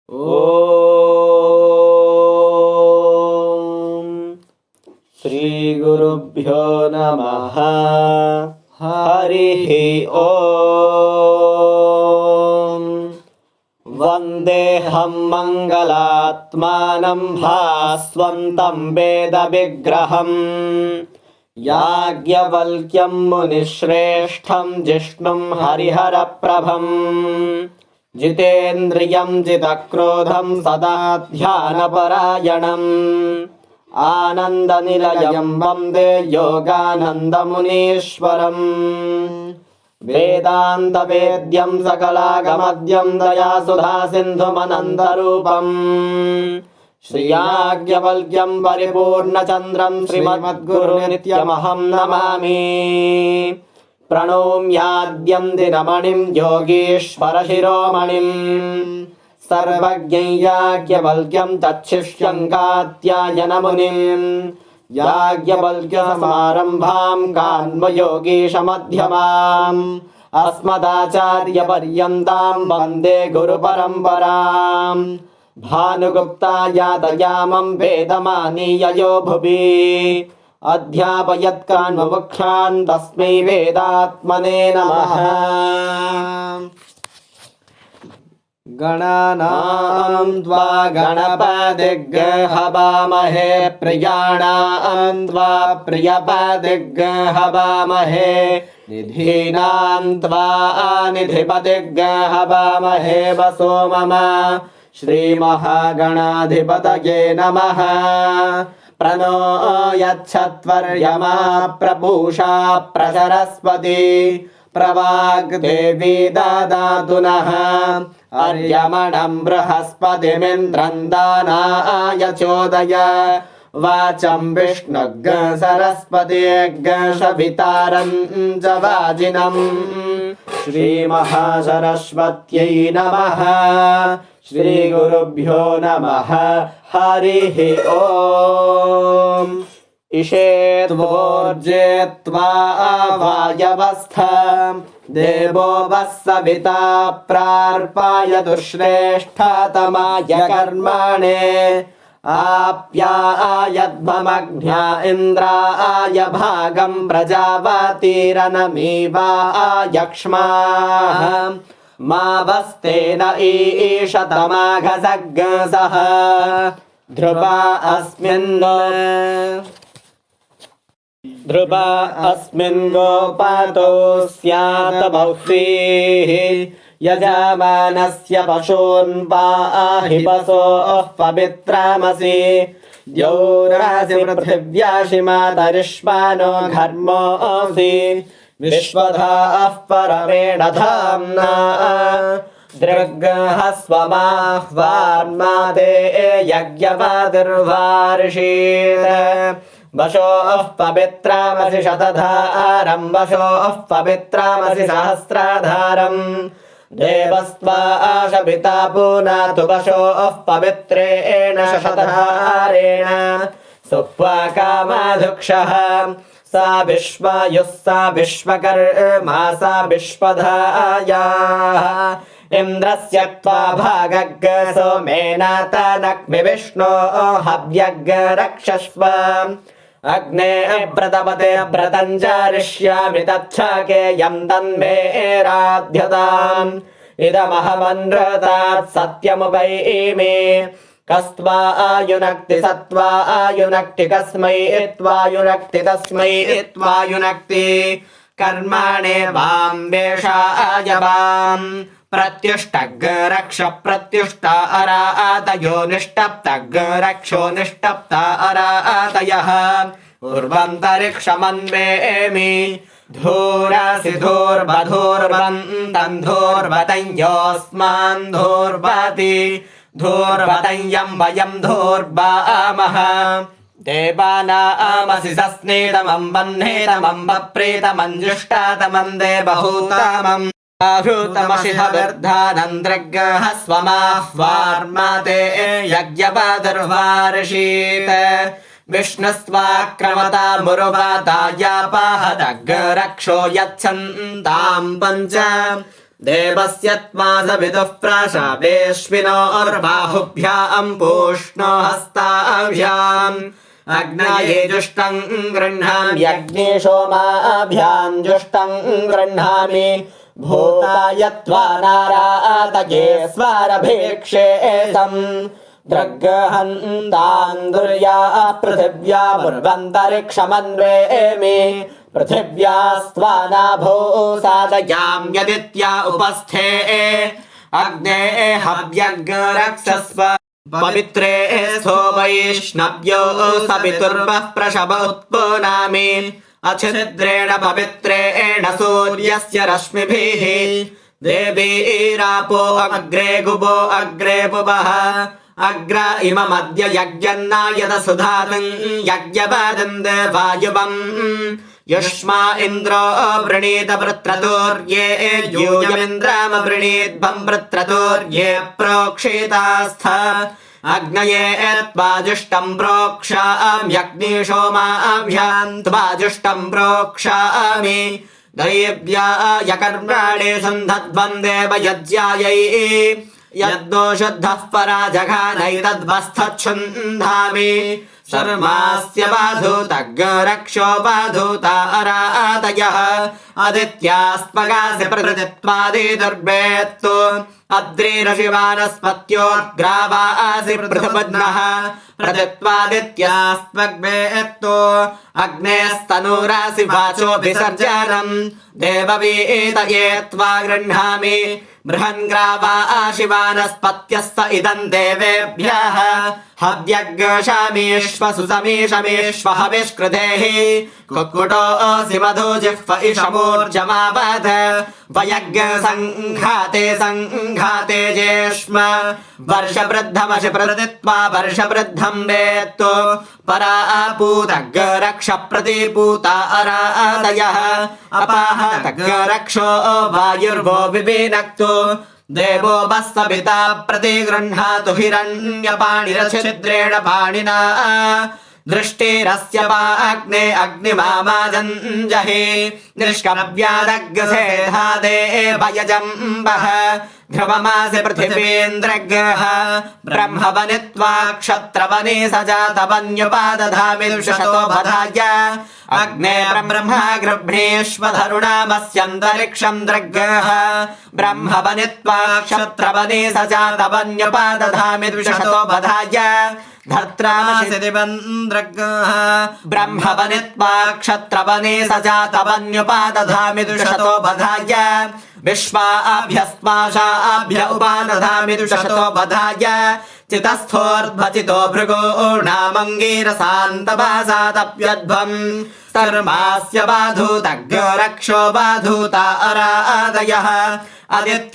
ॐ श्रीगुरुभ्यो नमः। हरिः ॐ। वन्देऽहं मङ्गलात्मानं भास्वन्तं वेदविग्रहं याज्ञवल्क्यं मुनिश्रेष्ठं जिष्णुं हरिहरप्रभं जितेन्द्रियं जितक्रोधं सदा ध्यानपरायणम् आनन्दनिलयं वन्दे योगानन्दमुनीश्वरम्। वेदान्तवेद्यं सकलागमद्यं दयासुधासिन्धुमनन्तरूपम् श्रीयाज्ञवल्क्यं परिपूर्णचन्द्रं श्रीमद्गुरुनित्यमहं नमामि। प्रणौम्याद्यं दिनमणिं योगीश्वरशिरोमणिं सर्वज्ञं याज्ञवल्क्यं तच्छिष्यं कात्यायनमुनिं याज्ञवल्क्यसमारम्भां कान्वयोगीशमध्यमाम् अस्मदाचार्यपर्यन्तां वन्दे गुरुपरम्पराम्। भानुगुप्ता यातयामं वेदमानीय यो भुवि अध्यापयत्कान्वमुख्यान् तस्मै वेदात्मने नमः। गणानां त्वा गणपतिग्रह हवामहे प्रियाणां त्वा प्रियपतिग्रह हवामहे निधीनां त्वा निधिपतिग्रह हवामहे वसो मम श्रीमहागणाधिपतये नमः। प्रणो यच्छत्वर्यमा प्रपूषा प्रसरस्वती प्रवाग्देवी ददातु नः अर्यमणं बृहस्पतिमिन्द्रं दानाय चोदय वाचं विष्णुग् सरस्वतीग् सवितारं च वाजिनम्। श्रीमहासरस्वत्यै नमः। श्रीगुरुभ्यो नमः। हरिः ॐ। इषेत्वोर्जेत्वा वायवस्थ देवो वः सविता प्रार्पयतु श्रेष्ठतमाय कर्मणे आप्यायध्वमग्न्या इन्द्राय भागं प्रजावतीरनमीवायक्ष्माः मावस्तेन ईशतमाघसग्सः ध्रुवा अस्मिन् गोपातो स्यात् बह्वीः यजमानस्य पशून् पाहि पशोः पवित्रामसि द्यौरासि पृथिव्यासि मातरिष्मानो घर्मोऽसि विश्वधाः परमेण धाम्ना दृग्हस्वमाह्वान्माते यज्ञवादिर्वार्षीत् वशोः पवित्रामसि शतधारं वशोः पवित्रामसि सहस्राधारम् देवस्त्वा शपिता पुनातु वशोः पवित्रेण शतधारेण सुप्वा कामाधुक्षः सा विश्वायुः सा विश्वकर्मा सा विश्वधायाः इन्द्रस्य त्वा भागग् सोमेन तनक्मि विष्णो हव्यग् रक्षस्व अग्ने व्रतपते व्रतं चरिष्यामि तच्छकेयं तन्मेराध्यताम् इदमहमन्रतात् सत्यमुपैमि कस्त्वा आयुनक्ति सत्वा आयुनक्ति कस्मै त्वायुनक्ति तस्मै त्वायुनक्ति कर्माणे वां वेषाय वां प्रत्युष्टग् रक्ष प्रत्युष्ट अरातयो निष्टप्तग् रक्षो निष्टप्त अरातयः ऊर्वन्तरिक्षमन्वेमि धूरासि धूर्वधूर्वन्तं धूर्वतञ्योऽस्मान् धूर्वति धूर्वतञ्यं वयं धूर्वामः देवानामसि सस्नेतमं वह्नेतमं वप्रेतमं जुष्टातमं देवहूतमम् आहूतमसि हविर्धानं दृग्हस्वमाह्वार्माते यज्ञवादिर्वार्षीत् विष्णुस्त्वाक्रमता मुरुवाता यापाहदग् रक्षो यच्छन्तां पञ्च देवस्य त्वासविदुः प्राशापेश्विनोर्बाहुभ्याम् पूष्णो हस्ताभ्याम् अग्नये जुष्टम् गृह्णामि अग्ने सोमाभ्याम् जुष्टम् गृह्णामि भूताय त्वा नारातये स्वरभीक्षेऽसम् द्रग्गहन्तान् दुर्या पृथिव्यामुर्वन्तरिक्षमन्वेमि पृथिव्यास्त्वानाभो सादयाम्यदित्या उपस्थे अग्ने हव्यग्रक्षस्व पवित्रे स्थो वैष्णव्यो सवितुर्वः प्रशव उत्पुनामि अच्छिद्रेण पवित्रेण सूर्यस्य रश्मिभिः देवीरापो अग्रे गुबो अग्रे पुवः अग्र इममद्य यज्ञन्नायदसुधातम् यज्ञवदन्ते वायुवम् युष्मा इन्द्रो वृणीत वृत्रतोर्ये यूयमिन्द्रमवृणीद्भम् वृत्रतोर्ये प्रोक्षितास्थ अग्नये त्वाजुष्टम् प्रोक्षाम्यग्निशोमाभ्याम् त्वाजुष्टम् प्रोक्षामि दैव्याय कर्माणि सन्धद्वम् देवयज्ञायै यद्नो शुद्धः पराजघानैतद्वस्थच्छुन्धामि शर्मास्य बाधूतग्रक्षो बाधूता अरातयः आदित्यास्पगासि प्रकृतित्वादिदुर्वेत्तु अद्रिरशिवानस्पत्योग्रावासि पृथुपद्नः प्रदित्वादित्यास्पग्वेत्तु अग्नेस्तनूरासि वाचो विसर्जनम् देववीतये त्वा गृह्णामि बृहन्ग्रावा शिवानस्पत्यस्त इदम् देवेभ्यः हव्यग्शामीष्व सुसमीशमीष्व हविष्कृतेः कुक्कुटोऽसि मधु जिह्व इषमूर्जमावद वयग्सङ्घाते सङ्घाते जेष्म वर्षवृद्धमशि प्रदित्वा वर्षवृद्धम् वेत्तु परापूतग्रक्ष प्रतिपूता अरादयः अपाहतग्रक्षो वायुर्वो विविनक्तु देवो वस्तविता प्रतिगृह्णातु हिरण्यपाणिरच्छिद्रेण पाणिना दृष्टिरस्य वाग्ने अग्निमामाजञ्जहि निष्कव्यादग्रसेधादे भयजम्बः ध्रुवमासि पृथिवीन्द्रग्रः ब्रह्मवनित्वा क्षत्रवने सजातवन्युपादधामि दुषतो बधाय अग्ने ब्रह्मा गृह्णेष्वधरुणामस्यन्तरिक्षम् द्रग्गः ब्रह्मवनित्वा क्षत्रवने सजातवन्युपादधामि दुषतो बधाय धर्त्रामसि दिवन्द्रग्गः ब्रह्मवनित्वा क्षत्रवने सजातवन्युपादधामि दुषतो बधाय विश्वाभ्यस्त्वाशाभ्य उपादधामि दुषतो बधाय चितस्थोर्ध्वचितो भृगो नामङ्गीरसान्तभासादप्यध्वम् सर्मास्य बाधूतग्रक्षो बाधूता अरादयः आदित्य